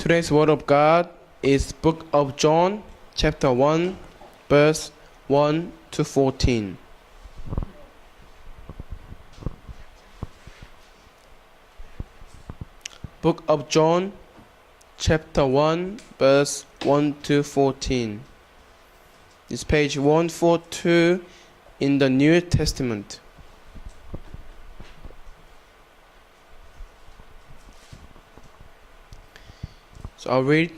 Today's word of God is Book of John, chapter 1, verse 1 to 14. Book of John, chapter 1, verse 1 to 14. It's page 142 in the New Testament. So I'll read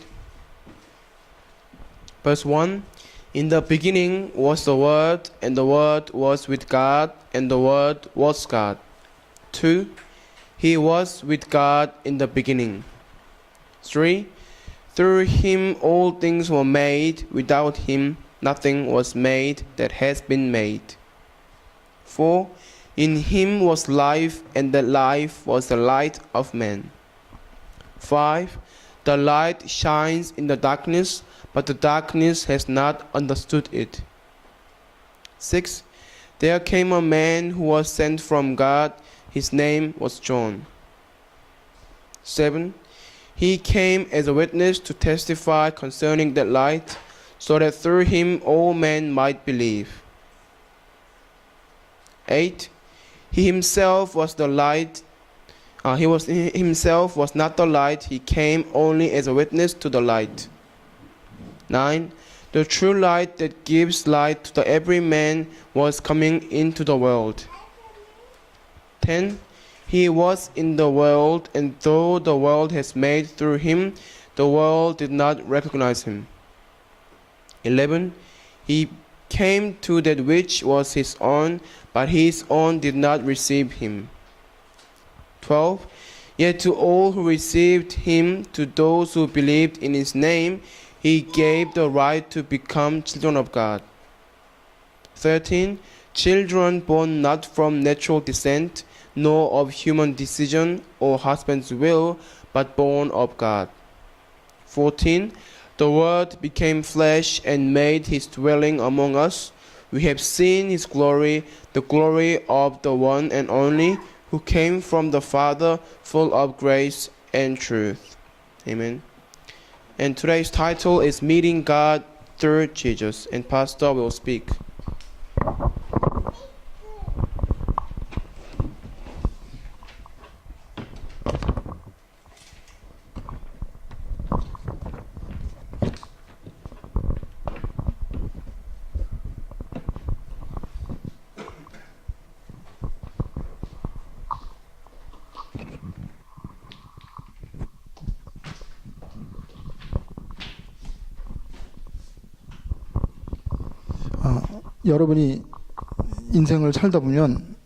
verse 1. In the beginning was the Word, and the Word was with God, and the Word was God. 2. He was with God in the beginning. 3. Through him all things were made, without him nothing was made that has been made. 4. In him was life, and that life was the light of men. 5. The light shines in the darkness, but the darkness has not understood it. 6. There came a man who was sent from God. His name was John. 7. He came as a witness to testify concerning that light, so that through him all men might believe. 8. He himself was the light. Himself was not the light. He came only as a witness to the light. 9. The true light that gives light to every man was coming into the world. 10. He was in the world, and though the world has made through him, the world did not recognize him. 11. He came to that which was his own, but his own did not receive him. 12. Yet to all who received him, to those who believed in his name, he gave the right to become children of God. 13. Children born not from natural descent, nor of human decision or husband's will, but born of God. 14. The Word became flesh and made his dwelling among us. We have seen his glory, the glory of the one and only, who came from the Father, full of grace and truth. Amen. And today's title is Meeting God Through Jesus, and Pastor will speak. 여러분이 인생을 살다 보면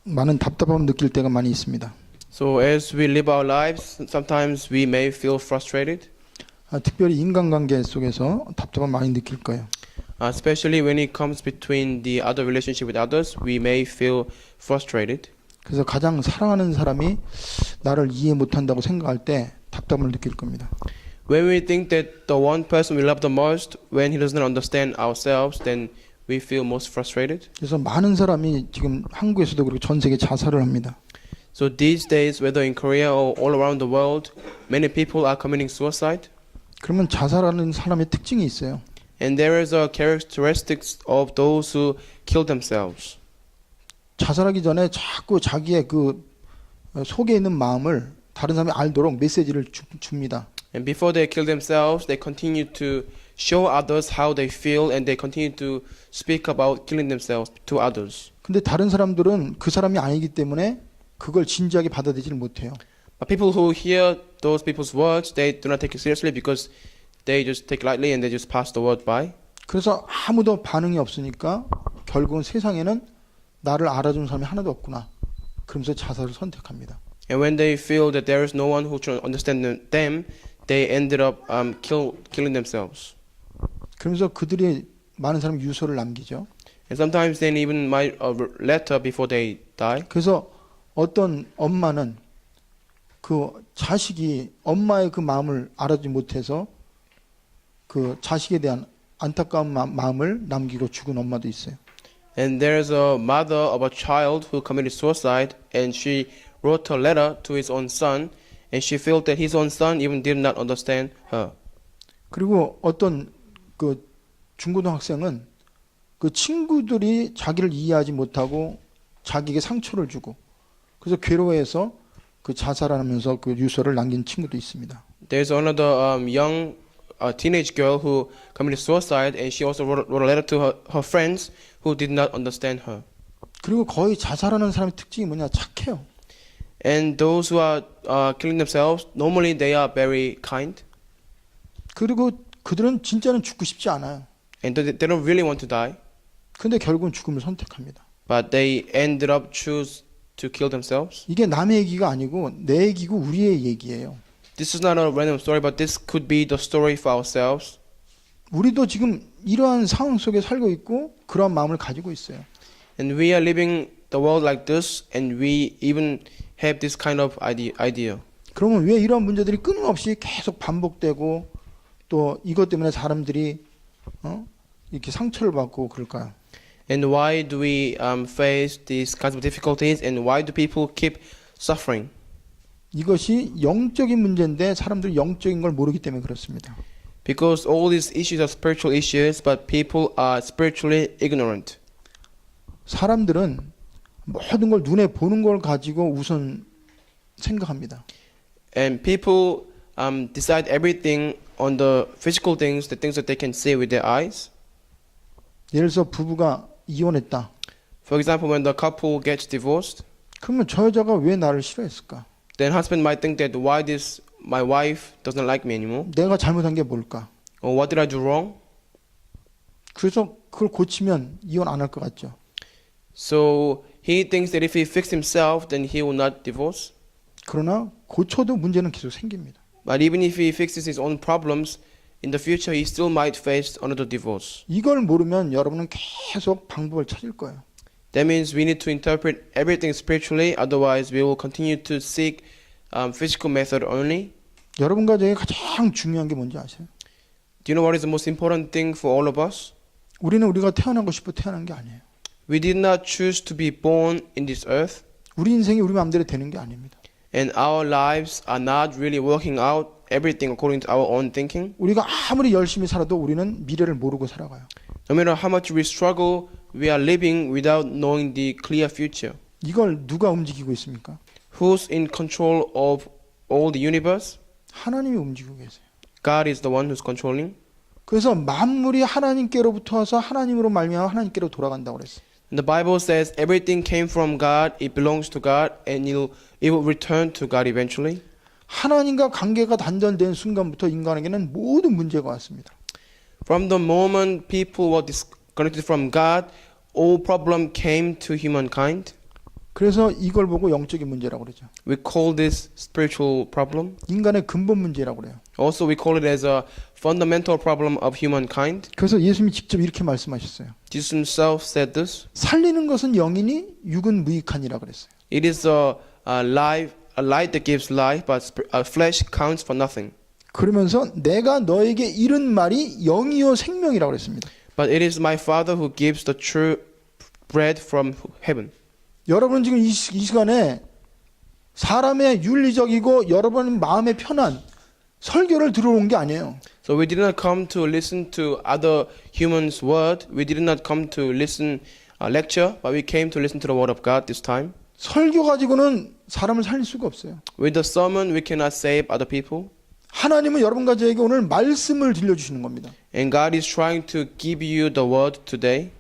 많은 답답함을 느낄 때가 많이 있습니다. So as we live our lives, sometimes we may feel frustrated, 특별히 인간관계 속에서 답답함 많이 느낄 거예요. especially when it comes between the other relationship with others, we may feel frustrated. 그래서 가장 사랑하는 사람이 나를 이해 못한다고 생각할 때 답답함을 느낄 겁니다. When we think that the one person we love the most, when he doesn't understand ourselves, then we feel most frustrated. 그래서 많은 사람이 지금 한국에서도 그렇고 전 세계 자살을 합니다. So these days, whether in Korea or all around the world, many people are committing suicide. 그러면 자살하는 사람의 특징이 있어요. And there is a characteristics of those who kill themselves. 자살하기 전에 자꾸 자기의 그 속에 있는 마음을 다른 사람이 알도록 메시지를 줍니다. And before they kill themselves, they continue to show others how they feel, and they continue to speak about killing themselves to others. 근데 다른 사람들은 그 사람이 아니기 때문에 그걸 진지하게 받아들이질 못해요. But people who hear those people's words, they do not take it seriously because they just take it lightly and they just pass the word by. 그래서 아무도 반응이 없으니까 결국은 세상에는 나를 알아주는 사람이 하나도 없구나. 그러면서 자살을 선택합니다. And when they feel that there is no one who can understand them, they ended up killing themselves. 그러면서 그들이 많은 사람이 유서를 남기죠. And sometimes they even write a letter before they die. 그래서 어떤 엄마는 그 자식이 엄마의 그 마음을 알아주지 못해서 그 자식에 대한 안타까운 마음을 남기고 죽은 엄마도 있어요. And there is a mother of a child who committed suicide, and she wrote a letter to his own son, and she felt that his own son even did not understand her. 그리고 어떤 그 중고등학생은 그 친구들이 자기를 이해하지 못하고 자기에게 상처를 주고 그래서 괴로워해서 그 자살하면서 그 유서를 남긴 친구도 있습니다. There's another young teenage girl who committed suicide, and she also wrote a letter to her friends who did not understand her. 그리고 거의 자살하는 사람의 특징이 뭐냐? 착해요. And those who are killing themselves, normally they are very kind, 그리고 그들은 진짜는 죽고 싶지 않아요. and they don't really want to die, 근데 결국은 죽음을 선택합니다. but they ended up choose to kill themselves. 이게 남의 얘기가 아니고 내 얘기고 우리의 얘기예요. This is not a random story, but this could be the story for ourselves. 우리도 지금 이러한 상황 속에 살고 있고 그러한 마음을 가지고 있어요. And we are living the world like this, and we even have this kind of idea. 그러면 왜 이러한 문제들이 끊임없이 계속 반복되고 또 이것 때문에 사람들이 이렇게 상처를 받고 그럴까요? And why do we face these kinds of difficulties, and why do people keep suffering? 이것이 영적인 문제인데 사람들이 영적인 걸 모르기 때문에 그렇습니다. Because all these issues are spiritual issues, but people are spiritually ignorant. 사람들은 모든 걸 눈에 보는 걸 가지고 우선 생각합니다. And people decide everything on the physical things, the things that they can see with their eyes. 예를 들어서 부부가 이혼했다. For example, when the couple gets divorced, 그러면 저 여자가 왜 나를 싫어했을까? then husband might think that why my wife doesn't like me anymore, 내가 잘못한 게 뭘까? or what did I do wrong? 그래서 그걸 고치면 이혼 안 할 것 같죠. So he thinks that if he fixed himself, then he will not divorce. 그러나 고쳐도 문제는 계속 생깁니다. But even if he fixes his own problems, in the future he still might face another divorce. 이걸 모르면 여러분은 계속 방법을 찾을 거예요. That means we need to interpret everything spiritually, otherwise we will continue to seek physical method only. 여러분 가정에 가장 중요한 게 뭔지 아세요? Do you know what is the most important thing for all of us? 우리는 우리가 태어나고 싶어 태어난 게 아니에요. We did not choose to be born in this earth, 우리 인생이 우리 마음대로 되는 게 아닙니다. and our lives are not really working out everything according to our own thinking. 우리가 아무리 열심히 살아도 우리는 미래를 모르고 살아가요. No matter how much we struggle, we are living without knowing the clear future. 이걸 누가 움직이고 있습니까? Who's in control of all the universe? 하나님이 움직이고 계세요. God is the one who's controlling. 그래서 만물이 하나님께로부터 와서 하나님으로 말미암아 하나님께로 돌아간다고 그랬어요. And the Bible says everything came from God, it belongs to God, and it will return to God eventually. 하나님과 관계가 단절된 순간부터 인간에게는 모든 문제가 왔습니다. From the moment people were disconnected from God, all problem came to humankind. 그래서 이걸 보고 영적인 문제라고 그러죠. We call this spiritual problem. 인간의 근본 문제라고 그래요. Also, we call it as a fundamental problem of humankind. 그래서 예수님이 직접 이렇게 말씀하셨어요. Jesus himself said this. 살리는 것은 영이니 육은 무익하니라 그랬어요. It is a light that gives life, but flesh counts for nothing. 그러면서 내가 너에게 이른 말이 영이요 생명이라고 그랬습니다. But it is my Father who gives the true bread from heaven. 여러분은 지금 이 시간에 사람의 윤리적이고 여러분 마음의 편한 설교를 들어온 게 아니에요. So we did not come to listen to other humans' word. We did not come to listen lecture, but we came to listen to the word of God this time. 설교 가지고는 사람을 살릴 수가 없어요. With the sermon, we cannot save other people. 하나님은 여러분 가정에게 오늘 말씀을 들려주시는 겁니다. And God is trying to give you the word today.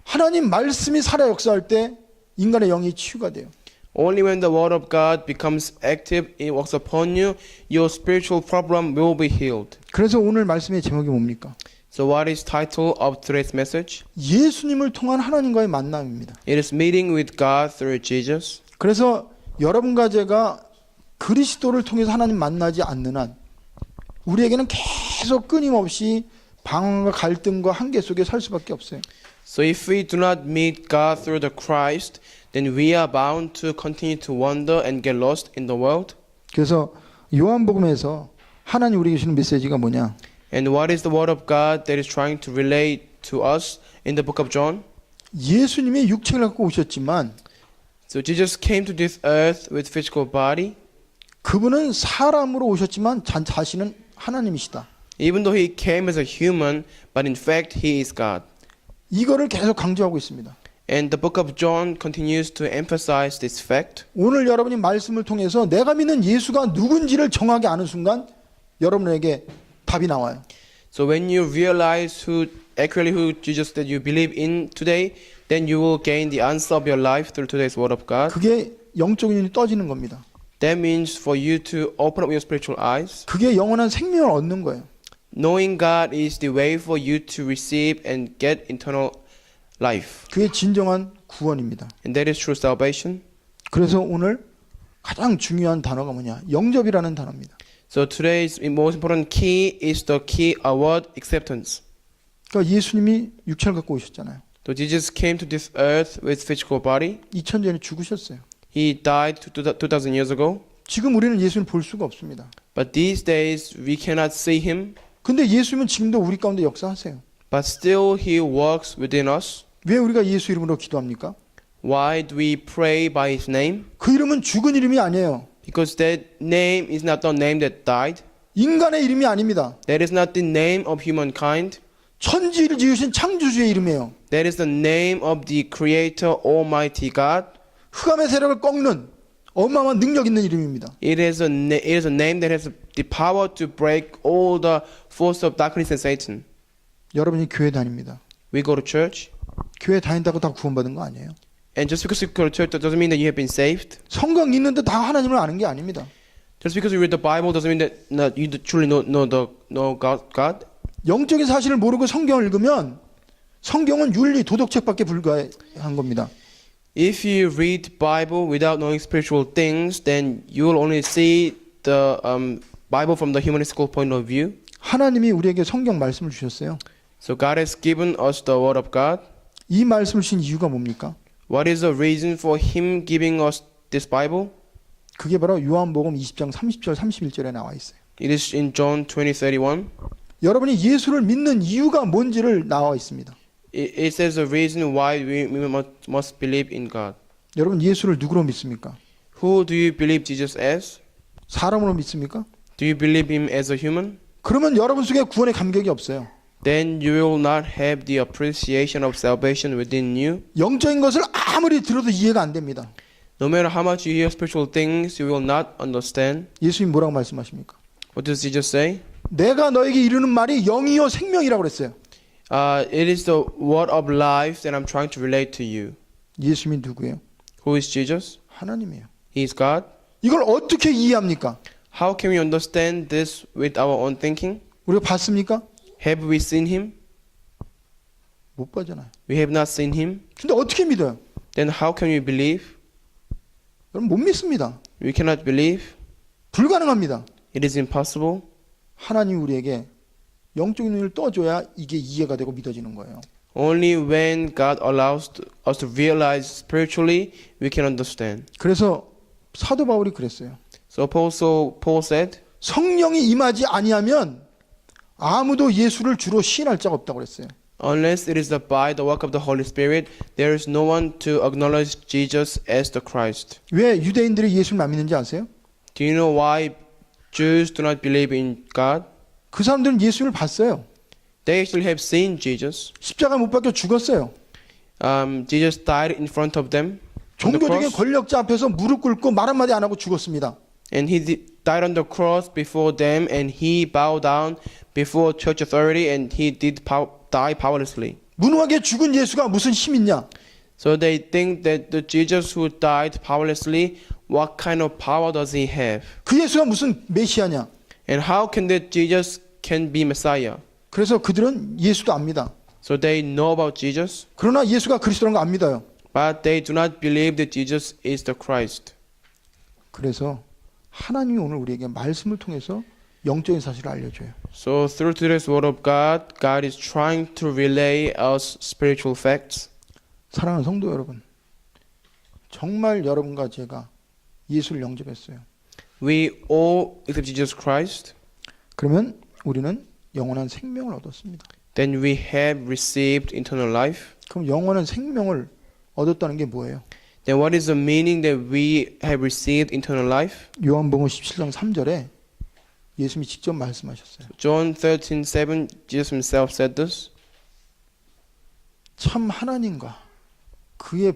하나님 말씀이 살아 역사할 때 인간의 영이 치유가 돼요. Only when the word of God becomes active, it works upon you, your spiritual problem will be healed. 그래서 오늘 말씀의 제목이 뭡니까? So what is title of today's message? 예수님을 통한 하나님과의 만남입니다. It is meeting with God through Jesus. 그래서 여러분과 제가 그리스도를 통해서 하나님 만나지 않는 한 우리에게는 계속 끊임없이 방황과 갈등과 한계 속에 살 수밖에 없어요. So if we do not meet God through the Christ, then we are bound to continue to wander and get lost in the world. 그래서 요한복음에서 하나님 우리에게 주시는 메시지가 뭐냐? And what is the word of God that is trying to relate to us in the book of John? 예수님이 육체를 갖고 오셨지만 So Jesus came to this earth with physical body. 그분은 사람으로 오셨지만 자신은 하나님이시다. Even though he came as a human, but in fact he is God. 이거를 계속 강조하고 있습니다. And the book of John continues to emphasize this fact. 오늘 여러분이 말씀을 통해서 내가 믿는 예수가 누군지를 정확히 아는 순간 여러분에게 답이 나와요. So when you realize accurately who Jesus that you believe in today, then you will gain the answer of your life through today's word of God. 그게 영적인 눈이 떠지는 겁니다. That means for you to open up your spiritual eyes. 그게 영원한 생명을 얻는 거예요. Knowing God is the way for you to receive and get eternal life. 그게 진정한 구원입니다. And that is true salvation. 그래서 오늘 가장 중요한 단어가 뭐냐? 영접이라는 단어입니다. So today's most important key is the key word acceptance. 그러니까 예수님이 육체를 갖고 오셨잖아요. So Jesus came to this earth with physical body. 2000년 전에 죽으셨어요. He died 2000 years ago. 지금 우리는 예수님을 볼 수가 없습니다. But these days we cannot see him. 근데 예수님은 지금도 우리 가운데 역사하세요. But still he works within us. 왜 우리가 예수 이름으로 기도합니까? Why do we pray by his name? 그 이름은 죽은 이름이 아니에요. Because that name is not the name that died. 인간의 이름이 아닙니다. That is not the name of humankind. 천지를 지으신 창조주의 이름이에요. That is the name of the Creator, Almighty God. 흑암의 세력을 꺾는 어마어마한 능력 있는 이름입니다. It is a name that has the power to break all the force of darkness and Satan. 여러분이 교회 다닙니다. We go to church. 교회 다닌다고 다 구원받은 거 아니에요. And just because you go to church that doesn't mean that you have been saved. 성경 읽는데 다 하나님을 아는 게 아닙니다. Just because you read the Bible doesn't mean that you truly know God. 영적인 사실을 모르고 성경을 읽으면 성경은 윤리 도덕책밖에 불과한 겁니다. If you read Bible without knowing spiritual things, then you will only see the Bible from the humanistical point of view. 하나님이 우리에게 성경 말씀을 주셨어요. So God has given us the Word of God. 이 말씀을 주신 이유가 뭡니까? What is the reason for Him giving us this Bible? 그게 바로 요한복음 20장 30절 31절에 나와 있어요. It is in John 20:31. 여러분이 예수를 믿는 이유가 뭔지를 나와 있습니다. It says the reason why we must believe in God. 여러분 예수를 누구로 믿습니까? Who do you believe Jesus as? 사람으로 믿습니까? Do you believe Him as a human? 그러면 여러분 속에 구원의 감격이 없어요. Then you will not have the appreciation of salvation within you. 영적인 것을 아무리 들어도 이해가 안 됩니다. No matter how much you hear spiritual things, you will not understand. 예수님 뭐라고 말씀하십니까? What does Jesus say? 내가 너에게 이르는 말이 영이요 생명이라고 그랬어요. It is the word of life that I'm trying to relate to you. 예수님이 누구예요? Who is Jesus? 하나님이에요. He is God. 이걸 어떻게 이해합니까? How can we understand this with our own thinking? 우리가 봤습니까? Have we seen Him? 못 봐잖아요. We have not seen Him. 근데 어떻게 믿어요? Then how can we believe? 여러분 못 믿습니다. We cannot believe. 불가능합니다. It is impossible. 하나님 우리에게 영적인 눈을 떠줘야 이게 이해가 되고 믿어지는 거예요. Only when God allows us to realize spiritually, we can understand. 그래서 사도 바울이 그랬어요. So Paul said, 성령이 임하지 아니하면 아무도 예수를 주로 시인할 자가 없다고 그랬어요. unless it is by the work of the Holy Spirit, there is no one to acknowledge Jesus as the Christ. 왜 유대인들이 예수를 안 믿는지 아세요? Do you know why Jews do not believe in God? 그 사람들은 예수를 봤어요. They actually have seen Jesus. 십자가 못 박혀 죽었어요. Jesus died in front of them on the 종교적인 cross, 권력자 앞에서 무릎 꿇고 말 한마디 안 하고 죽었습니다. and he died on the cross before them, and he bowed down before church authority, and he did die powerlessly. 무능하게 죽은 예수가 무슨 힘 있냐? So they think that the Jesus who died powerlessly, what kind of power does he have? 그 예수가 무슨 메시아냐? And how can that Jesus can be Messiah? 그래서 그들은 예수도 압니다. So they know about Jesus, 그러나 예수가 그리스도라는 거 안 믿어요. but they do not believe that Jesus is the Christ. 그래서 하나님이 오늘 우리에게 말씀을 통해서 영적인 사실을 알려줘요. So through today's word of God, God is trying to relay us spiritual facts. 사랑하는 성도 여러분, 정말 여러분과 제가 예수를 영접했어요. We all accept Jesus Christ. 그러면 우리는 영원한 생명을 얻었습니다. Then we have received eternal life. 그럼 영원한 생명을 얻었다는 게 뭐예요? Then what is the meaning that we have received eternal life? 요한복음 17장 3절에 예수님이 직접 말씀하셨어요. John 13:7, Jesus himself said this. 참 하나님과 그의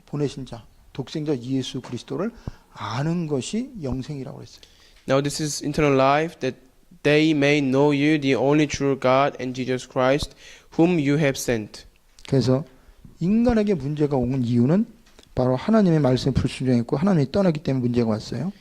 보내신 자 독생자 예수 그리스도를 아는 것이 영생이라고 했어요. Now this is eternal life, that they may know you, the only true God, and Jesus Christ, whom you have sent. 그래서 인간에게 문제가 온 이유는 바로 하나님의 말씀에 불순종했고 하나님이 떠났기 때문에 문제가 왔어요.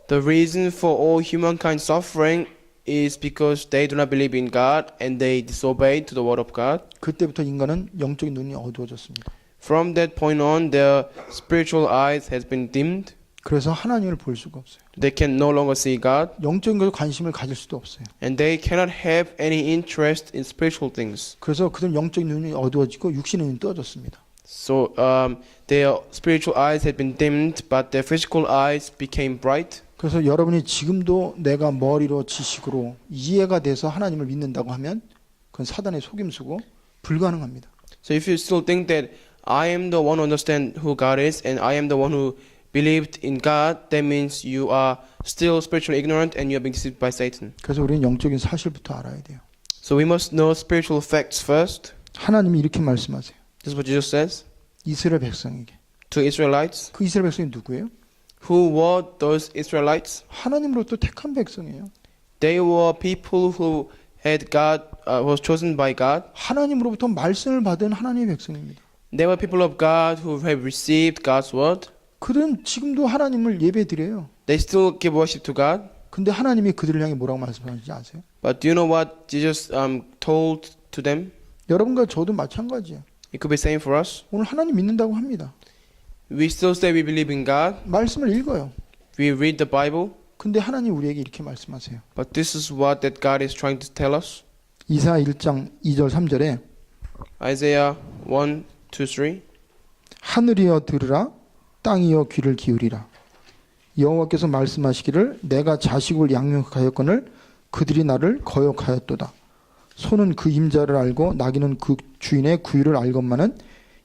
The reason for all humankind suffering is because they do not believe in God and they disobeyed to the word of God. 그때부터 인간은 영적인 눈이 어두워졌습니다. From that point on, their spiritual eyes has been dimmed. 그래서 하나님을 볼 수가 없어요. They can no longer see God, 영적인 것에 관심을 가질 수도 없어요. and they cannot have any interest in spiritual things. 그래서 그들 영적인 눈이 어두워지고 육신의 눈이 떠졌습니다. So their spiritual eyes had been dimmed, but their physical eyes became bright. 그래서 여러분이 지금도 내가 머리로 지식으로 이해가 돼서 하나님을 믿는다고 하면 그건 사단의 속임수고 불가능합니다. So if you still think that I am the one who understands who God is and I am the one who believed in God, that means you are still spiritually ignorant and you are being deceived by Satan. 그래서 우리는 영적인 사실부터 알아야 돼요. So we must know spiritual facts first. 하나님이 이렇게 말씀하세요. This is what Jesus says 이스라엘 백성에게. to Israelites. 그 이스라엘 백성이 누구예요? Who were those Israelites? 하나님으로부터 택한 백성이에요. They were people who had God, was chosen by God. 하나님으로부터 말씀을 받은 하나님의 백성입니다. They were people of God who have received God's word. 그들은 지금도 하나님을 예배드려요. They still give worship to God. 근데 하나님이 그들을 향해 뭐라고 말씀하시는지 아세요? But do you know what Jesus told to them? 여러분과 저도 마찬가지예요. It could be same for us. 오늘 하나님 믿는다고 합니다. We still say we believe in God. 말씀을 읽어요. We read the Bible. 근데 하나님 우리에게 이렇게 말씀하세요. But this is what that God is trying to tell us. 이사 1장 2절 3절에 Isaiah 1, 2, 3. 하늘이여 들으라 땅이여 귀를 기울이라 여호와께서 말씀하시기를 내가 자식을 양육하였거늘 그들이 나를 거역하였도다. 소는 그 임자를 알고 나귀는 그 주인의 구유를 알건만은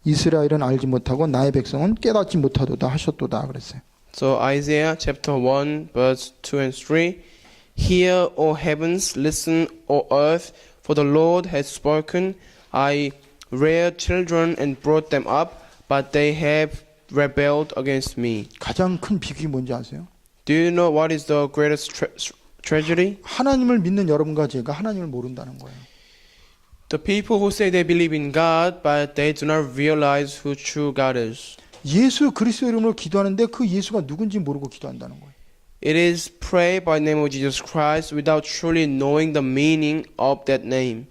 이스라엘은 알지 못하고 나의 백성은 깨닫지 못하도다 하셨도다 그랬어요. So Isaiah chapter 1 verse 2 and 3. Hear, O heavens, listen, O earth, for the Lord has spoken. I reared children and brought them up, but they have rebelled against me. 가장 큰 비극이 뭔지 아세요? Do you know what is the greatest tragedy? 하나님을 믿는 여러분과 제가 하나님을 모른다는 거예요. The people who say they believe in God, but they do not realize who true God is. 예수 그리스도 이름으로 기도하는데 그 예수가 누군지 모르고 기도한다는 거예요. It is pray by the name of Jesus Christ without truly knowing the meaning of that name.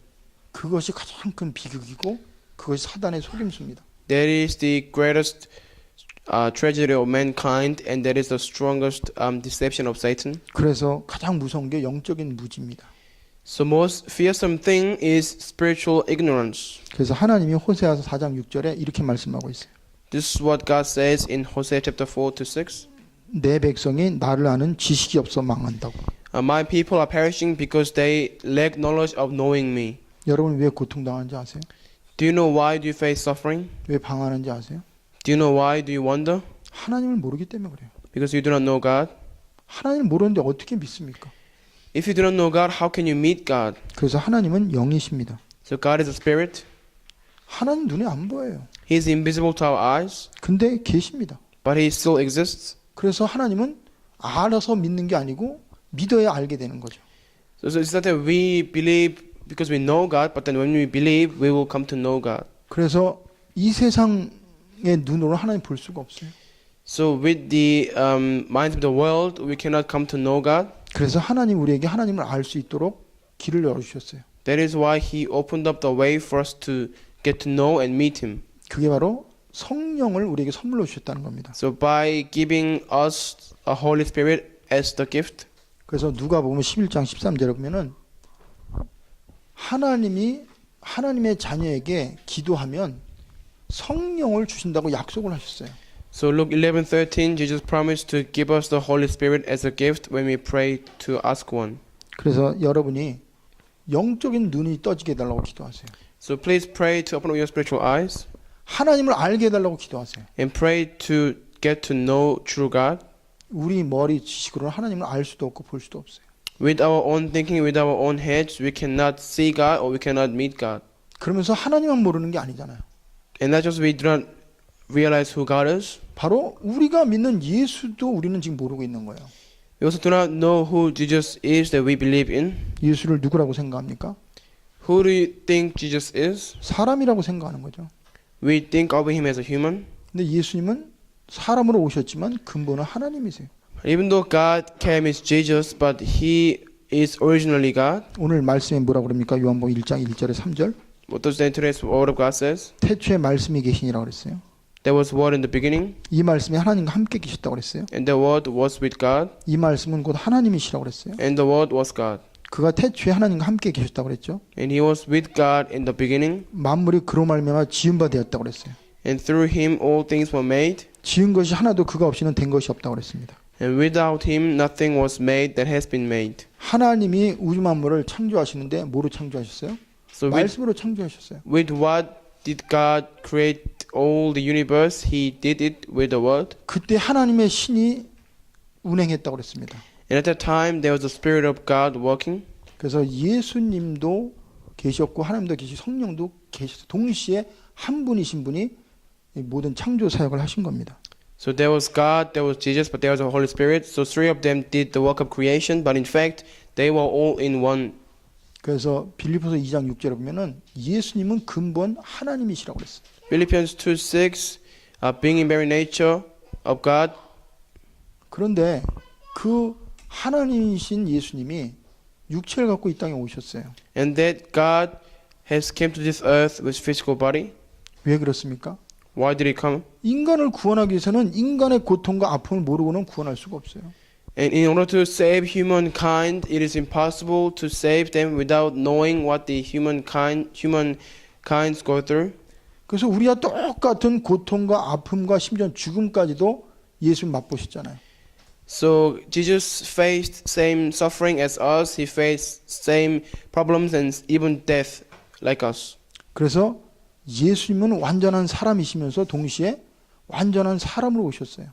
그것이 가장 큰 비극이고 그것이 사단의 속임수입니다. That is the greatest tragedy of mankind, and that is the strongest deception of Satan. 그래서 가장 무서운 게 영적인 무지입니다. So most fearsome thing is spiritual ignorance. 그래서 하나님이 호세아서 4장 6절에 이렇게 말씀하고 있어요. This is what God says in Hosea chapter 4 to 6. 내 백성이 나를 아는 지식이 없어 망한다고. My people are perishing because they lack knowledge of knowing me. 여러분 왜 고통당하는지 아세요? Do you know why do you face suffering? 왜 방황하는지 아세요? Do you know why do you wonder? 하나님을 모르기 때문에 그래요. Because you do not know God. 하나님을 모르는데 어떻게 믿습니까? If you do not know God, how can you meet God? 그래서 하나님은 영이십니다. So God is a spirit. 하나님 눈에 안 보여요. He is invisible to our eyes, 근데 계십니다. but He still exists. 그래서 하나님은 알아서 믿는 게 아니고 믿어야 알게 되는 거죠. So it's not that we believe because we know God, but then when we believe, we will come to know God. 그래서 이 세상의 눈으로 하나님 볼 수가 없어요. So with the minds of the world, we cannot come to know God. 그래서 하나님 우리에게 하나님을 알 수 있도록 길을 열어주셨어요. That is why He opened up the way for us to get to know and meet Him. 그게 바로 성령을 우리에게 선물로 주셨다는 겁니다. So by giving us a Holy Spirit as the gift. 그래서 누가 보면 11장 13절에 보면은 하나님이 하나님의 자녀에게 기도하면 성령을 주신다고 약속을 하셨어요. So Luke 11:13, Jesus promised to give us the Holy Spirit as a gift when we pray to ask one. 그래서 여러분이 영적인 눈이 떠지게 해달라고 기도하세요. So please pray to open up your spiritual eyes. 하나님을 알게 해달라고 기도하세요. and pray to get to know true God. 우리 머리 지식으로는 하나님을 알 수도 없고 볼 수도 없어요. With our own thinking, with our own heads, we cannot see God or we cannot meet God. 그러면서 하나님만 모르는 게 아니잖아요. And not just we do not realize who God is, 바로 우리가 믿는 예수도 우리는 지금 모르고 있는 거예요. we also do not know who Jesus is that we believe in. 예수를 누구라고 생각합니까? Who do you think Jesus is? 사람이라고 생각하는 거죠. We think of him as a human. 근데 예수님은 사람으로 오셨지만 근본은 하나님이세요. Even though God came as Jesus, but he is originally God. 오늘 말씀에 뭐라 그럽니까? 요한복음 1장 1절에 3절. What does the today's word of God says? 태초에 말씀이 계시니라고 그랬어요. There was word in the beginning, 이 말씀이 하나님과 함께 계셨다고 그랬어요. and the word was with God, 이 말씀은 곧 하나님이시라고 그랬어요. and the word was God. 그가 태초에 하나님과 함께 계셨다고 그랬죠. And he was with God in the beginning, 만물이 그로 말미암아 지은 바 되었다고 그랬어요. and through him all things were made, 지은 것이 하나도 그가 없이는 된 것이 없다고 그랬습니다. and without him nothing was made that has been made. 하나님이 우주 만물을 창조하시는데 뭐로 창조하셨어요? So 말씀으로 창조하셨어요. with what did God create all the universe? He did it with the word. 그때 하나님의 신이 운행했다고 그랬습니다. And at that time there was the Spirit of God working. 그래서 예수님도 계셨고 하나님도 계시고 성령도 계셔서 동시에 한 분이신 분이 이 모든 창조 사역을 하신 겁니다. So there was God, there was Jesus, but there was the Holy Spirit. So three of them did the work of creation, but in fact they were all in one. 그래서 빌립보서 2장 6절에 보면은 예수님은 근본 하나님이시라고 그랬어요. Philippians 2:6, being in very nature of God. 그런데 그 하나님이신 예수님이 육체를 갖고 이 땅에 오셨어요. And that God has came to this earth with physical body. 왜 그렇습니까? Why did he come? 인간을 구원하기 위해서는 인간의 고통과 아픔을 모르고는 구원할 수가 없어요. And in order to save humankind, it is impossible to save them without knowing what the humankinds go through. 그래서 우리와 똑같은 고통과 아픔과 심지어 죽음까지도 예수님 맛보셨잖아요. So Jesus faced same suffering as us. He faced same problems and even death like us. 그래서 예수님은 완전한 사람이시면서 동시에 완전한 사람으로 오셨어요.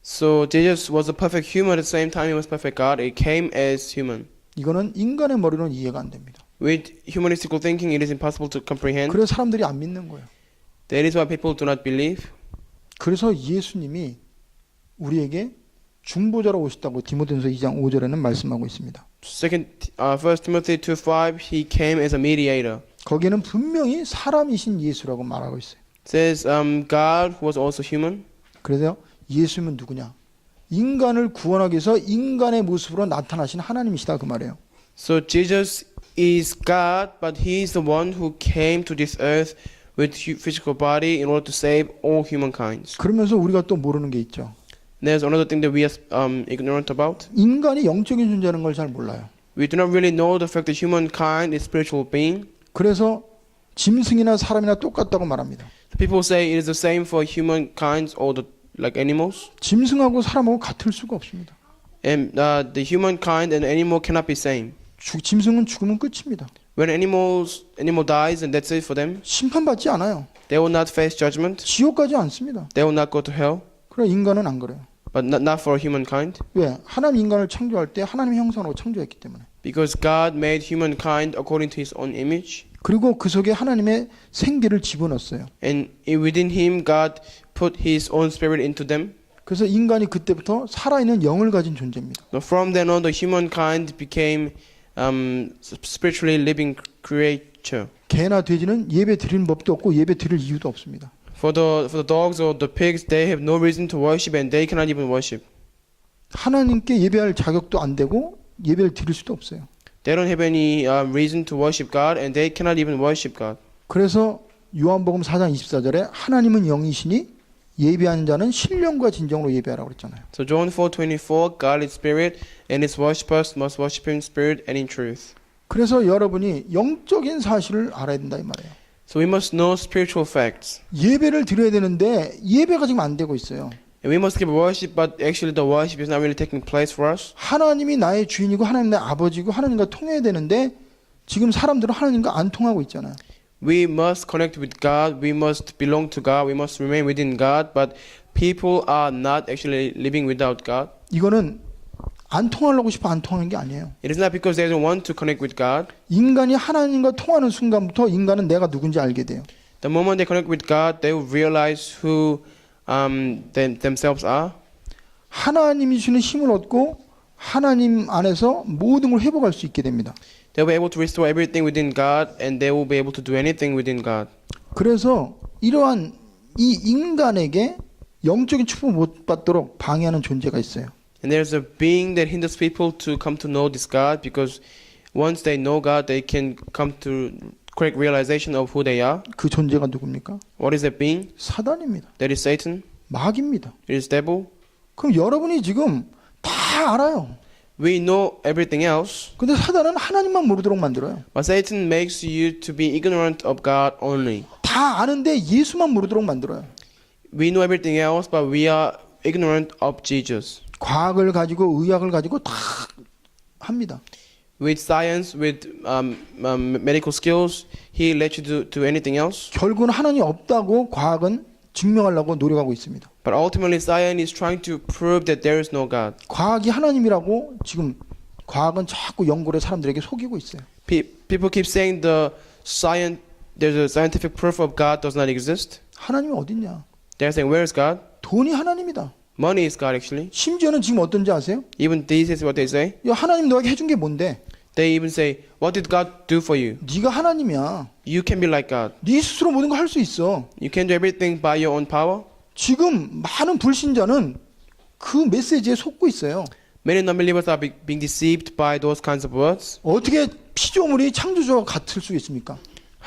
So Jesus was a perfect human at the same time he was perfect God. He came as human. 이거는 인간의 머리로는 이해가 안 됩니다. With humanistical thinking, it is impossible to comprehend. 그래서 사람들이 안 믿는 거예요. That is why people do not believe. 그래서 예수님이 우리에게 중보자로 오셨다고 디모데전서 2장 5절에는 말씀하고 있습니다. First Timothy 2:5, he came as a mediator. 거기에는 분명히 사람이신 예수라고 말하고 있어요. It says God was also human. 그래서 예수님은 누구냐? 인간을 구원하기 위해서 인간의 모습으로 나타나신 하나님이시다 그 말이에요. So Jesus is God, but he is the one who came to this earth with physical body in order to save all humankind. 그러면서 우리가 또 모르는 게 있죠. There's another thing that we are ignorant about. 인간이 영적인 존재라는 걸 잘 몰라요. We do not really know the fact that humankind is spiritual being. 그래서 짐승이나 사람이나 똑같다고 말합니다. People say it is the same for humankind or like animals. 짐승하고 사람하고 같을 수가 없습니다. And the humankind and animal cannot be same. 짐승은 죽으면 끝입니다. When animal dies and that's it for them, 심판받지 않아요. they will not face judgment. 지옥 가지 않습니다. They will not go to hell. 그러나 인간은 안 그래요. But not for humankind. 왜? 하나님 인간을 창조할 때 하나님의 형상으로 창조했기 때문에. Because God made humankind according to his own image. 그리고 그 속에 하나님의 생기를 집어넣었어요. And within him God put his own spirit into them. 그래서 인간이 그때부터 살아있는 영을 가진 존재입니다. So from then on the humankind became spiritually living creature. 개나 돼지는 예배 드리는 법도 없고 예배 드릴 이유도 없습니다. For the dogs or the pigs, they have no reason to worship and they cannot even worship. 하나님께 예배할 자격도 안 되고 예배를 드릴 수도 없어요. They don't have any reason to worship God and they cannot even worship God. 그래서 요한복음 4장 24절에 하나님은 영이시니 예배하는 자는 신령과 진정으로 예배하라고 그랬잖아요. So John 4:24, God is spirit and his worshippers must worship him in spirit and in truth. 그래서 여러분이 영적인 사실을 알아야 된다 이 말이에요. So we must know spiritual facts. 예배를 드려야 되는데 예배가 지금 안 되고 있어요. And we must give worship, but actually the worship is not really taking place for us. 하나님이 나의 주인이고 하나님 나의 아버지고 하나님과 통해야 되는데 지금 사람들은 하나님과 안 통하고 있잖아요. We must connect with God. We must belong to God. We must remain within God. But people are not actually living without God. 이거는 안 통하려고 싶어 안 통하는 게 아니에요. It is not because they don't want to connect with God. 인간이 하나님과 통하는 순간부터 인간은 내가 누군지 알게 돼요. The moment they connect with God, they will realize who themselves are. 하나님이 주는 힘을 얻고 하나님 안에서 모든 걸 회복할 수 있게 됩니다. They'll be able to restore everything within God, and they will be able to do anything within God. 그래서 이러한 이 인간에게 영적인 축복을 못 받도록 방해하는 존재가 있어요. And there's a being that hinders people to come to know this God, because once they know God, they can come to correct realization of who they are. 그 존재가 누굽니까? What is that being? 사단입니다. That is Satan. 마귀입니다. It is devil. 그럼 여러분이 지금 다 알아요. We know everything else, 근데 사단은 하나님만 모르도록 만들어요. but Satan makes you to be ignorant of God only. 다 아는데 예수만 모르도록 만들어요. We know everything else, but we are ignorant of Jesus. 과학을 가지고 의학을 가지고 다 합니다. With science, with medical skills, he let you do anything else. 결국은 하나님이 없다고 과학은 증명하려고 노력하고 있습니다. But ultimately, science is trying to prove that there is no God. 과학이 하나님이라고 지금 과학은 자꾸 연구를 사람들에게 속이고 있어요. People keep saying there's a scientific proof of God does not exist. 하나님이 어딨냐? They're saying, where is God? 돈이 하나님이다. Money is God, actually. 심지어는 지금 어떤지 아세요? Even this is what they say. 야, 하나님 너에게 해준 게 뭔데? They even say, what did God do for you? 네가 하나님이야. You can be like God. 네 스스로 모든 걸 할 수 있어. You can do everything by your own power. 지금 많은 불신자는 그 메시지에 속고 있어요. Many non-believers are being deceived by those kinds of words. 어떻게 피조물이 창조주와 같을 수 있습니까?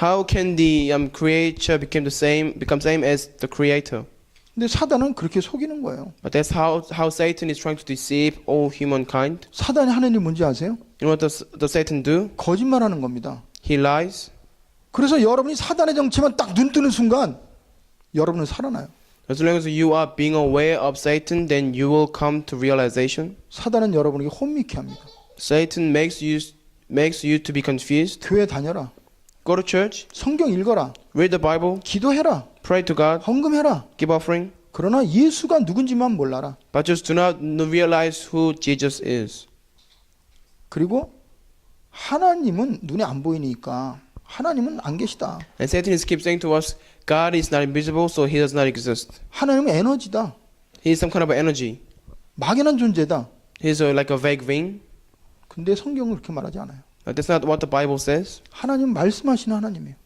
How can the creature become same as the creator? 근데 사단은 그렇게 속이는 거예요. But that's how Satan is trying to deceive all humankind. 사단이 하는 일 뭔지 아세요? You know what does Satan do? 거짓말하는 겁니다. He lies. 그래서 여러분이 사단의 정체만 딱 눈 뜨는 순간 여러분은 살아나요. As long as you are being aware of Satan, then you will come to realization. 사단은 여러분에게 혼미케 합니다. Satan makes you to be confused. 교회 다녀라. Go to church, 성경 읽어라. read the Bible, 기도해라. pray to God, 헌금해라. give offering, 그러나 예수가 누군지만 몰라라. but just do not realize who Jesus is. 그리고 하나님은 눈에 안 보이니까 하나님은 안 계시다. And Satan is keep saying to us, God is not invisible, so he does not exist. 하나님은 에너지다. He is some kind of energy. 막연한 존재다. He is like a vague being. 근데 성경은 그렇게 말하지 않아요. That's not what the Bible says. 하나님은 말씀하시는 하나님이에요.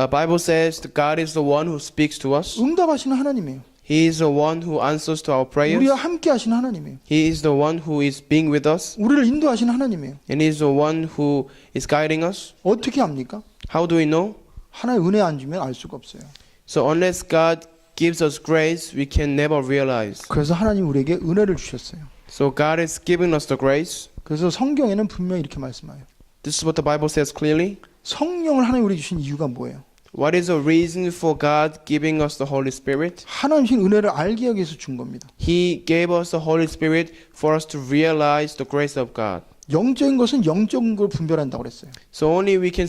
Bible says that God is the one who speaks to us. 응답하시는 하나님이에요. He is the one who answers to our prayers. 우리와 함께 하시는 하나님이에요. He is the one who is being with us. 우리를 인도하시는 하나님이에요. And he is the one who is guiding us. 어떻게 합니까? How do we know? 하나의 은혜 안 주면 알 수가 없어요. So unless God gives us grace, we can never realize. 그래서 하나님 우리에게 은혜를 주셨어요. So God is giving us the grace. 그래서 성경에는 분명히 이렇게 말씀해요. This is what the Bible says clearly. 성령을 하나님 우리에게 주신 이유가 뭐예요? What is the reason for God giving us the Holy Spirit? 하나님 주신 은혜를 알게 하기 위해서 준 겁니다. He gave us the Holy Spirit for us to realize the grace of God. 영적인 것은 영적인 걸 분별한다고 그랬어요. So only we can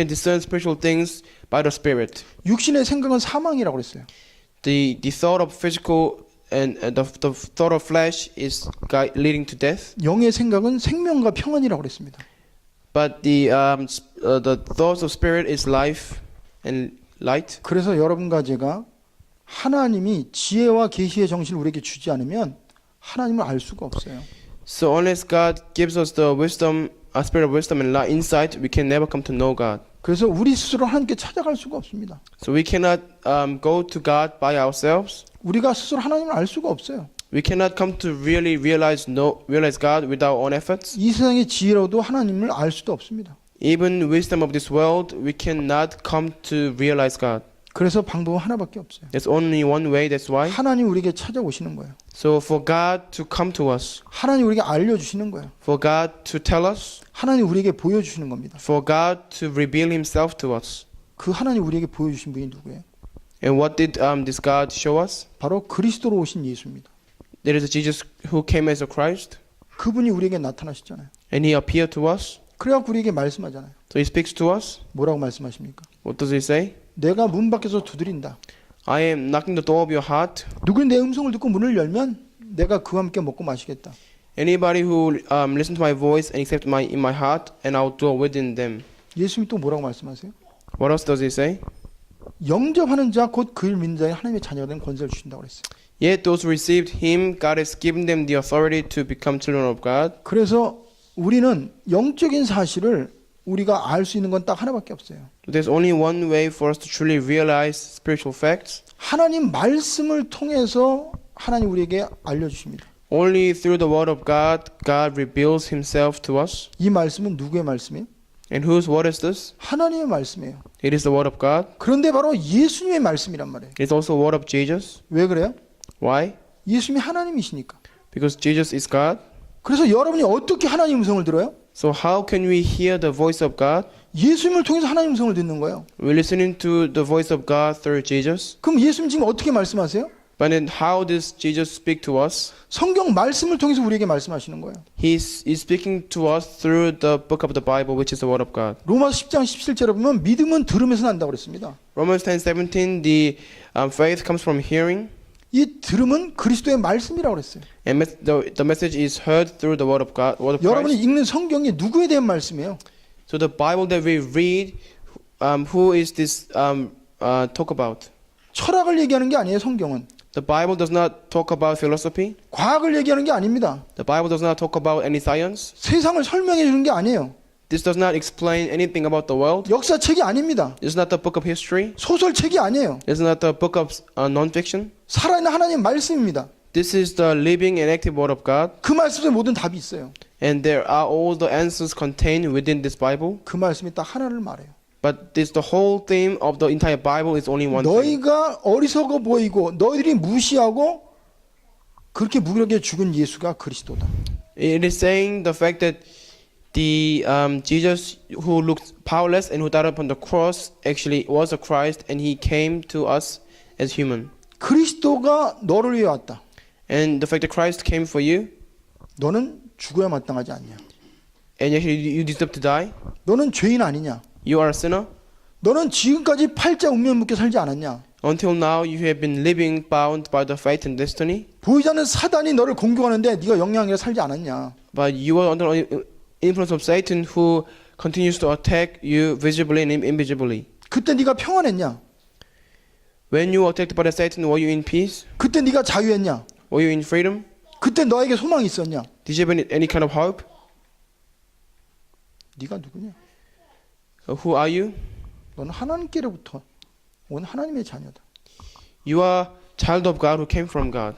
discern spiritual things by the Spirit. 육신의 생각은 사망이라고 그랬어요. The thought of physical and the thought of flesh is leading to death. 영의 생각은 생명과 평안이라고 그랬습니다. But the thoughts of spirit is life and light. 그래서 여러분과 제가 하나님이 지혜와 계시의 정신을 우리에게 주지 않으면 하나님을 알 수가 없어요. So unless God gives us the wisdom, a spirit of wisdom and insight, we can never come to know God. 그래서 우리 스스로 하나님께 찾아갈 수가 없습니다. So we cannot go to God by ourselves. 우리가 스스로 하나님을 알 수가 없어요. We cannot come to really realize God with our own efforts. 이 세상의 지혜로도 하나님을 알 수도 없습니다. Even wisdom of this world, we cannot come to realize God. 그래서 방법은 하나밖에 없어요. There's only one way. That's why. 하나님 우리에게 찾아오시는 거예요. So for God to come to us, 하나님 우리에게 알려주시는 거예요. for God to tell us, 하나님 우리에게 보여주시는 겁니다. for God to reveal Himself to us. 그 하나님 우리에게 보여주신 분이 누구예요? And what did this God show us? 바로 그리스도로 오신 예수입니다. There is a Jesus who came as a Christ, 그분이 우리에게 나타나셨잖아요. and He appeared to us. 그래갖고 우리에게 말씀하잖아요. So He speaks to us. 뭐라고 말씀하십니까? What does it say? 내가 문 밖에서 두드린다. I am knocking the door of your heart. 누구는 내 음성을 듣고 문을 열면 내가 그와 함께 먹고 마시겠다. Anybody who listen to my voice and accept my in my heart, and I'll dwell within them. 예수님이 또 뭐라고 말씀하세요? What else does it say? 영접하는 자 곧 그를 믿는 자에 하나님의 자녀가 된 권세를 주신다고 그랬어요. Yet those who received him, God has given them the authority to become children of God. 그래서 우리는 영적인 사실을 우리가 알 수 있는 건 딱 하나밖에 없어요. There's only one way for us to truly realize spiritual facts. 하나님 말씀을 통해서 하나님 우리에게 알려주십니다. Only through the word of God, God reveals himself to us. 이 말씀은 누구의 말씀이에요? And whose word is this? 하나님의 말씀이에요. It is the word of God. 그런데 바로 예수님의 말씀이란 말이에요. It's also the word of Jesus. 왜 그래요? Why? 예수님이 하나님이시니까. Because Jesus is God. 그래서 여러분이 어떻게 하나님 음성을 들어요? So how can we hear the voice of God? 예수님을 통해서 하나님 음성을 듣는 거예요. We're listening to the voice of God through Jesus. 그럼 예수님 지금 어떻게 말씀하세요? But then how does Jesus speak to us? 성경 말씀을 통해서 우리에게 말씀하시는 거예요. He's speaking to us through the book of the Bible, which is the word of God. 로마서 10장 17절에 보면 믿음은 들음에서 난다고 그랬습니다. Romans 10:17, the faith comes from hearing. 이 들음은 그리스도의 말씀이라고 그랬어요. And the message is heard through the word of God, word of 여러분이 Christ. 읽는 성경이 누구에 대한 말씀이에요? So the Bible that we read, who is this talk about? 철학을 얘기하는 게 아니에요, 성경은. The Bible does not talk about philosophy. 과학을 얘기하는 게 아닙니다. The Bible does not talk about any science. 세상을 설명해 주는 게 아니에요. This does not explain anything about the world. 역사책이 아닙니다. It's not the book of history. 소설책이 아니에요. It's not the book of non-fiction. 살아있는 하나님 말씀입니다. This is the living and active word of God. 그 말씀에 모든 답이 있어요. And there are all the answers contained within this Bible. 그 말씀이 딱 하나를 말해요. But this the whole theme of the entire Bible is only one thing. 너희가 어리석어 보이고 너희들이 무시하고 그렇게 무력에 죽은 예수가 그리스도다. It is saying the fact that the Jesus who looked powerless and who died upon the cross actually was a Christ, and he came to us as human. 그리스도가 너를 위해 왔다. And the fact that Christ came for you, 너는 죽어야 마땅하지 않냐? and actually you deserve to die. 너는 죄인 아니냐? You are a sinner. 너는 지금까지 팔자 운명 묶여 살지 않았냐? Until now, you have been living bound by the fate and destiny. 보이지 않는 사단이 너를 공격하는데 네가 영향력에 살지 않았냐? But you are under influence of Satan, who continues to attack you visibly and invisibly. 그때 네가 평안했냐? When you were attacked by the Satan, were you in peace? 그때 네가 자유했냐? Were you in freedom? 그때 너에게 소망이 있었냐? Did you have any kind of hope? 네가 누구냐? Who are you? 너는 하나님께로부터 온 하나님의 자녀다. You are child of God who came from God.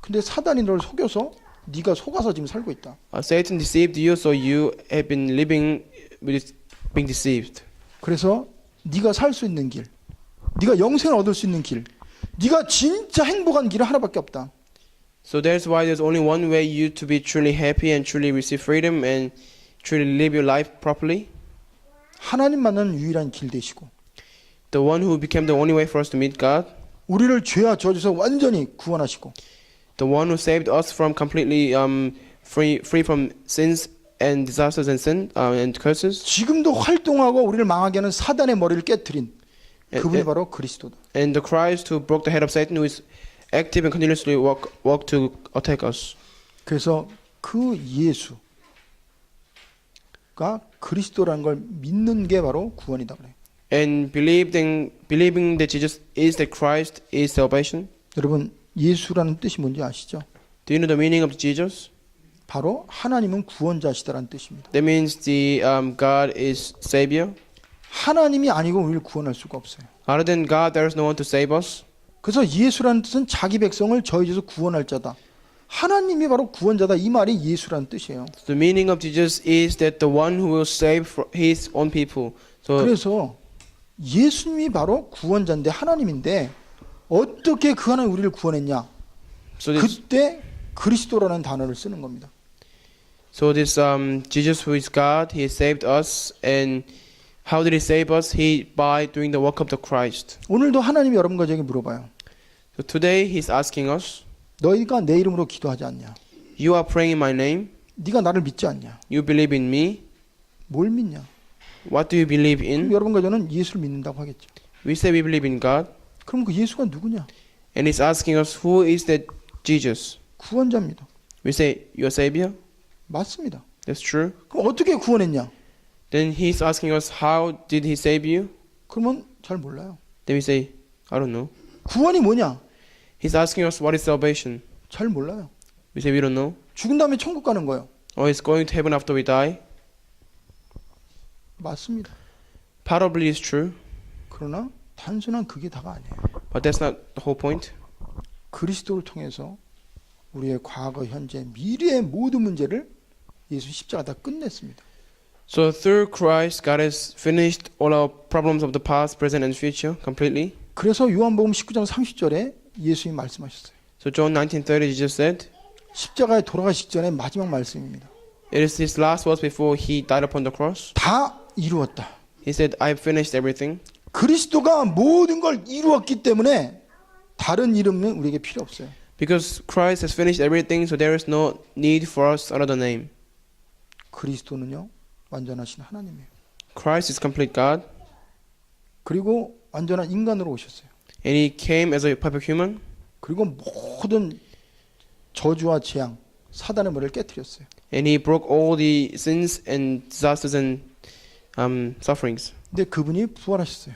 근데 사단이 너를 속여서 네가 속아서 지금 살고 있다. Satan deceived you, so you have been living with being deceived. 그래서 네가 살 수 있는 길, 네가 영생을 얻을 수 있는 길, 네가 진짜 행복한 길은 하나밖에 없다. So that's why there's only one way you to be truly happy and truly receive freedom and truly live your life properly. 하나님 만나는 유일한 길 되시고 The one who became the only way for us to meet God. 우리를 죄와 저주에서 완전히 구원하시고 The one who saved us from completely free from sins and disasters and sin and curses. 지금도 활동하고 우리를 망하게 하는 사단의 머리를 깨트린 그분이 바로 그리스도다. And the Christ who broke the head of Satan, who is active and continuously work to attack us. 그래서 그 예수가 그리스도라는 걸 믿는 게 바로 구원이다 그래요. And believing that Jesus is the Christ is salvation. 여러분 예수라는 뜻이 뭔지 아시죠? Do you know the meaning of Jesus? 바로 하나님은 구원자시다라는 뜻입니다. That means the God is Savior. 하나님이 아니고 우리를 구원할 수가 없어요. Other than God, there is no one to save us. 그래서 예수라는 뜻은 자기 백성을 저희 죄에서 구원할 자다. 하나님이 바로 구원자다. 이 말이 예수라는 뜻이에요. The meaning of Jesus is that the one who will save His own people. So 그래서 예수님이 바로 구원자인데 하나님인데 어떻게 그 하나님 우리를 구원했냐? 그때 그리스도라는 단어를 쓰는 겁니다. So this Jesus who is God, He saved us, and how did He save us? He by doing the work of the Christ. 오늘도 하나님이 여러분과 저에게 물어봐요. So today He's asking us, 너희가 내 이름으로 기도하지 않냐? you are praying in my name, 네가 나를 믿지 않냐? you believe in me. 뭘 믿냐? What do you believe 그럼 in? 여러분과 저는 예수를 믿는다고 하겠죠. We say we believe in God. 그럼 그 예수가 누구냐? And he's asking us, who is that Jesus? 구원자입니다. We say, your Savior? 맞습니다. That's true. 그럼 어떻게 구원했냐? Then he's asking us, how did he save you? 그러면 잘 몰라요. Then we say, I don't know. 구원이 뭐냐? He's asking us, what is salvation? 잘 몰라요. We say, we don't know. 죽은 다음에 천국 가는 거예요. Or he's going to heaven after we die? 맞습니다. Probably is true. 그러나 단순한 그게 다가 아니에요. But that's not the whole point. 그리스도를 통해서 우리의 과거, 현재, 미래의 모든 문제를 예수 십자가 다 끝냈습니다. So through Christ, God has finished all our problems of the past, present, and future completely. 그래서 요한복음 19장 30절에 예수님이 말씀하셨어요. So John 19:30, Jesus said, 십자가에 돌아가시기 전에 마지막 말씀입니다. it is his last words before he died upon the cross. 다 이루었다. He said, I have finished everything. 그리스도가 모든 걸 이루었기 때문에 다른 이름은 우리에게 필요 없어요. Because Christ has finished everything, so there is no need for us another name. 그리스도는요, 완전하신 하나님이에요. Christ is complete God, 그리고 완전한 인간으로 오셨어요. and he came as a perfect human, 그리고 모든 저주와 재앙, 사단의 머리를 깨뜨렸어요. and he broke all the sins and disasters and sufferings. 근데 그분이 부활하셨어요.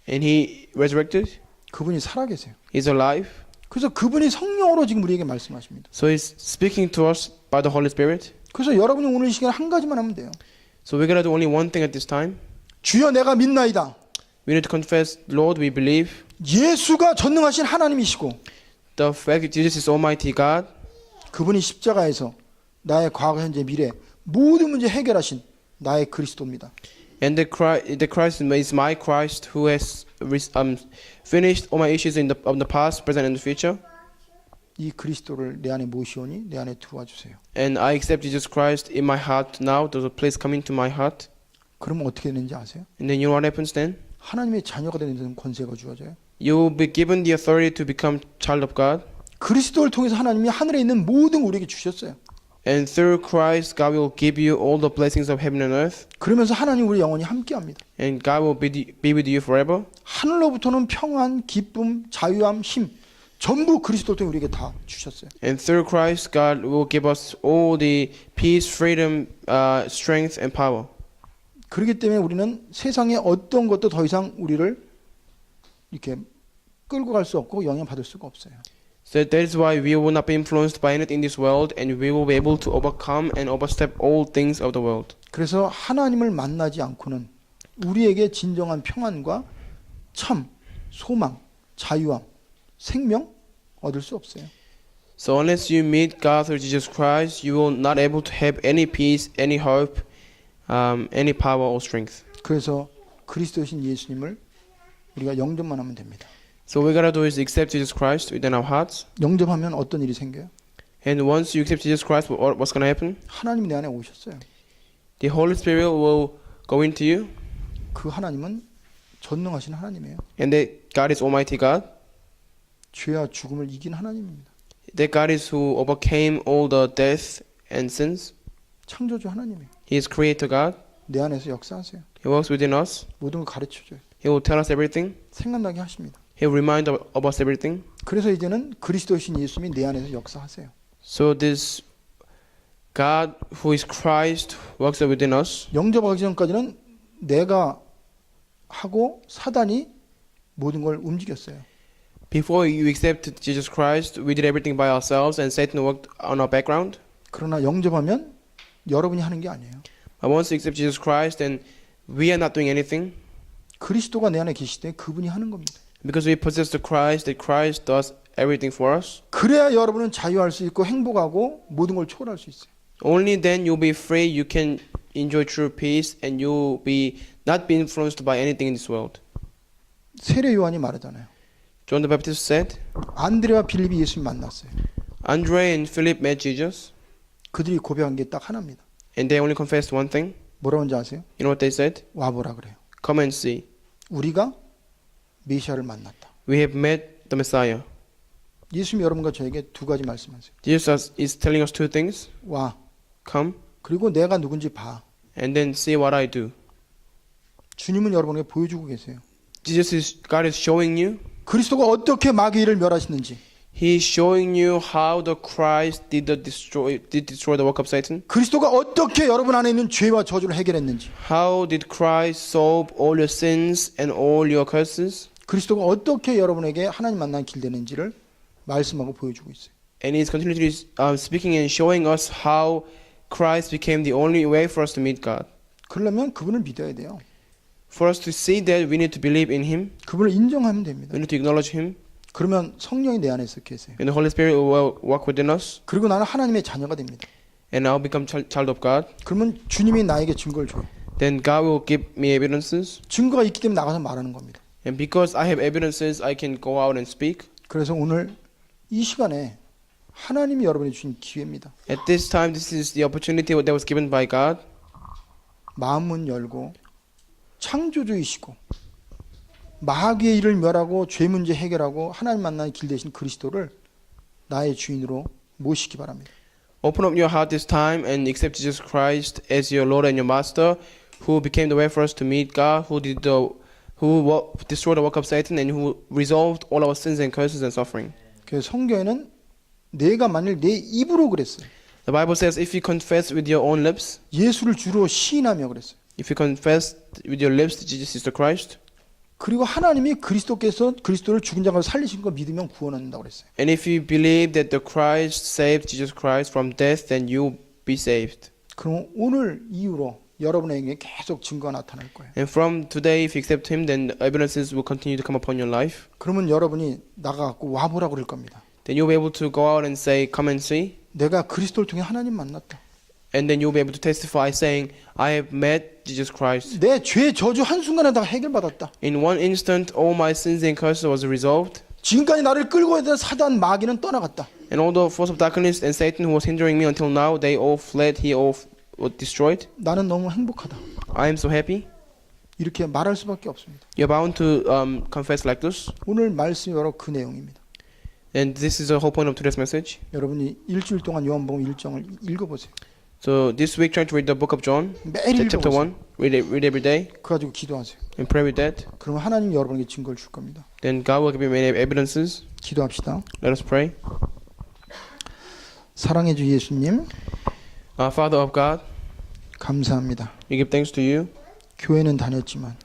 And he resurrected. 그분이 살아계세요. He's alive. 그래서 그분이 성령으로 지금 우리에게 말씀하십니다. So he's speaking to us by the Holy Spirit. 그래서 여러분이 오늘 이 시간에 한 가지만 하면 돼요. So we're going to do only one thing at this time. 주여 내가 믿나이다. We need to confess, Lord, we believe. 예수가 전능하신 하나님이시고 The fact that Jesus is Almighty God. 그분이 십자가에서 나의 과거, 현재, 미래 모든 문제 해결하신 나의 그리스도입니다. And the Christ is my Christ who has finished all my issues of the past, present, and the future. 이 그리스도를 내 안에 모시오니 내 안에 두어 주세요. And I accept Jesus Christ in my heart now. There's a place coming to my heart. 그러면 어떻게 되는지 아세요? And then you know what happens then? 하나님의 자녀가 되는 데는 권세가 주어져요. You will be given the authority to become child of God. 그리스도를 통해서 하나님이 하늘에 있는 모든 우리에게 주셨어요. And through Christ, God will give you all the blessings of heaven and earth. 그러면서 하나님 우리 영원히 함께합니다. And God will be with you forever. 하늘로부터는 평안, 기쁨, 자유함, 힘 전부 그리스도를 통해 우리에게 다 주셨어요. And through Christ, God will give us all the peace, freedom, strength, and power. 그렇기 때문에 우리는 세상의 어떤 것도 더 이상 우리를 이렇게 끌고 갈 수 없고 영향받을 수가 없어요. So that is why we will not be influenced by anything in this world, and we will be able to overcome and overstep all things of the world. 그래서 하나님을 만나지 않고는 우리에게 진정한 평안과 참, 소망, 자유함, 생명 얻을 수 없어요. So unless you meet God through Jesus Christ, you will not able to have any peace, any hope, any power or strength. 그래서 그리스도신 예수님을 우리가 영접만 하면 됩니다. So what we gotta do is accept Jesus Christ within our hearts. 영접하면 어떤 일이 생겨요? And once you accept Jesus Christ, what's gonna happen? 하나님이 내 안에 오셨어요. The Holy Spirit will go into you, 그 하나님은 전능하신 하나님이에요. and that God is Almighty God. 죄와 죽음을 이긴 하나님입니다. That God is who overcame all the death and sins. 창조주 하나님이에요. He is Creator God. 내 안에서 역사하세요. He works within us. 모든 걸 가르쳐줘요. He will tell us everything. 생각나게 하십니다. He will remind of us everything. 그래서 이제는 그리스도이신 예수님이 내 안에서 역사하세요. So this God who is Christ works within us. 영접하기 전까지는 내가 하고 사단이 모든 걸 움직였어요. Before you accepted Jesus Christ, we did everything by ourselves, and Satan worked on our background. 그러나 영접하면 여러분이 하는 게 아니에요. But once you accept Jesus Christ, then we are not doing anything. 그리스도가 내 안에 계실 때 그분이 하는 겁니다. Because we possess the Christ, that Christ does everything for us. 그래야 여러분은 자유할 수 있고 행복하고 모든 걸 초월할 수 있어요. Only then you'll be free, you can enjoy true peace, and you'll be not be influenced by anything in this world. 세례 요한이 말하잖아요. John the Baptist said, 안드레와 빌립이 예수님 만났어요. Andre and Philip met Jesus, 그들이 고백한 게 딱 하나입니다. and they only confessed one thing. 뭐라고 하는지 아세요? You know what they said? 와보라 그래요. Come and see. 우리가 메시아를 만났다. We have met the Messiah. 예수님 여러분과 저에게 두 가지 말씀하세요. Jesus is telling us two things. 와, Come, 그리고 내가 누군지 봐. and then see what I do. 주님은 여러분에게 보여주고 계세요. God is showing you. 그리스도가 어떻게 마귀를 멸하시는지, He is showing you how the Christ did destroy the work of Satan. 그리스도가 어떻게 여러분 안에 있는 죄와 저주를 해결했는지, How did Christ solve all your sins and all your curses? 그리스도가 어떻게 여러분에게 하나님 만난 길 되는지를 말씀하고 보여주고 있어요. And He's continually speaking and showing us how Christ became the only way for us to meet God. 그러려면 그분을 믿어야 돼요. For us to see that, we need to believe in Him. 그분을 인정하면 됩니다. We need to acknowledge Him. 그러면 성령이 내 안에서 계세요. And the Holy Spirit will work within us. 그리고 나는 하나님의 자녀가 됩니다. And I'll become child of God. 그러면 주님이 나에게 증거를 줘요. Then God will give me evidences. 증거가 있기 때문에 나가서 말하는 겁니다. And because I have evidences, I can go out and speak. 그래서 오늘 이 시간에 하나님이 여러분에게 주신 기회입니다. At this time, this is the opportunity that was given by God. 마음문 열고 창조주이시고 마귀의 일을 멸하고 죄 문제 해결하고 하나님 만나는 길 대신 그리스도를 나의 주인으로 모시기 바랍니다. Open up your heart this time and accept Jesus Christ as your Lord and your Master, who became the way for us to meet God, who destroyed the work of Satan, and who resolved all our sins and curses and suffering. 그래서 성경에는 내가 만일 내 입으로 그랬어요. The Bible says, if you confess with your own lips, 예수를 주로 시인하며 그랬어요. if you confess with your lips that Jesus is the Christ, 그리고 하나님이 그리스도께서 그리스도를 죽은 자 가운데 살리신 거 믿으면 구원한다고 그랬어요. and if you believe that the Christ saved Jesus Christ from death, then you'll be saved. 그럼 오늘 이후로 여러분에게 계속 증거가 나타날 거예요. And from today, if you accept Him, then evidences will continue to come upon your life. 그러면 여러분이 나가갖고 와보라고 그럴 겁니다. Then you'll be able to go out and say, come and see. 내가 그리스도를 통해 하나님 만났다. And then you'll be able to testify saying, I have met Jesus Christ. 내 죄 저주 한순간에 다 해결받았다. In one instant, all my sins and curses was resolved. 지금까지 나를 끌고 있던 사단 마귀는 떠나갔다. And all the force of darkness and Satan who was hindering me until now, they all fled, he all was destroyed. 나는 너무 행복하다. I am so happy. 이렇게 말할 수밖에 없습니다. You're bound to confess like this. 오늘 말씀이 바로 그 내용입니다. And this is the whole point of today's message. 여러분이 일주일 동안 요한복음 1장을 읽어보세요. So this week, try to read the book of John, 매일 chapter 읽어보세요. 1. Read every day 그거 가지고 기도하세요. and pray with that. 그러면 하나님이 여러분에게 증거를 줄 겁니다. Then God will give you many evidences. 기도합시다. Let us pray. 사랑해 주 예수님, Father of God, 감사합니다. we give thanks to you. 교회는 다녔지만,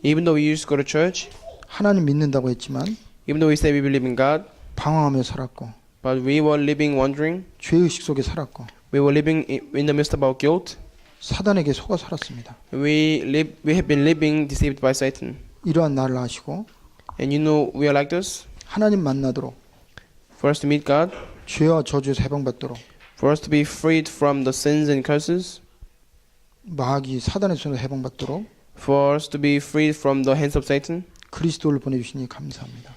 Even though we used to go to church, 하나님 믿는다고 했지만 even though we say we believe in God, 방황하며 살았고, but we were living wandering. 죄의식 속에 살았고, We were living in the midst of our guilt. 사단에게 속아 살았습니다. We have been living deceived by Satan. 이러한 나를 아시고 And you know we are like this. 하나님 만나도록, For us to meet God, 죄와 저주에서 해방받도록, for us to be freed from the sins and curses, 마귀 사단의 손에서 해방받도록 for us to be freed from the hands of Satan. 그리스도를 보내주시니 감사합니다.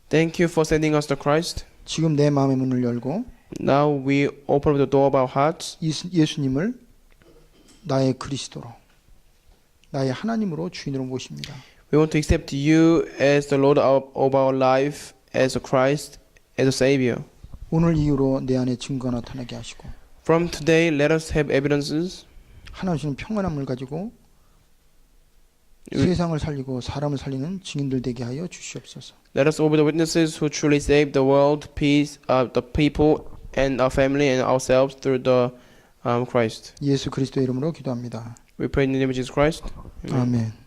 Thank you for sending us the Christ. 지금 내 마음의 문을 열고 Now we open up the door of our hearts 예수님을 나의 그리스도로, 나의 하나님으로 주인으로 모십니다. We want to accept you as the Lord of our life, as a Christ, as a Savior. 오늘 이후로 내 안에 증거가 나타나게 하시고, From today, let us have evidences. 하나님은 평안함을 가지고 세상을 살리고 사람을 살리는 증인들 되게 하여 주시옵소서. Let us all be the witnesses who truly save the world, peace, the people, and our family and ourselves through the Christ. 예수 그리스도 이름으로 기도합니다. We pray in the name of Jesus Christ. Amen. 아멘.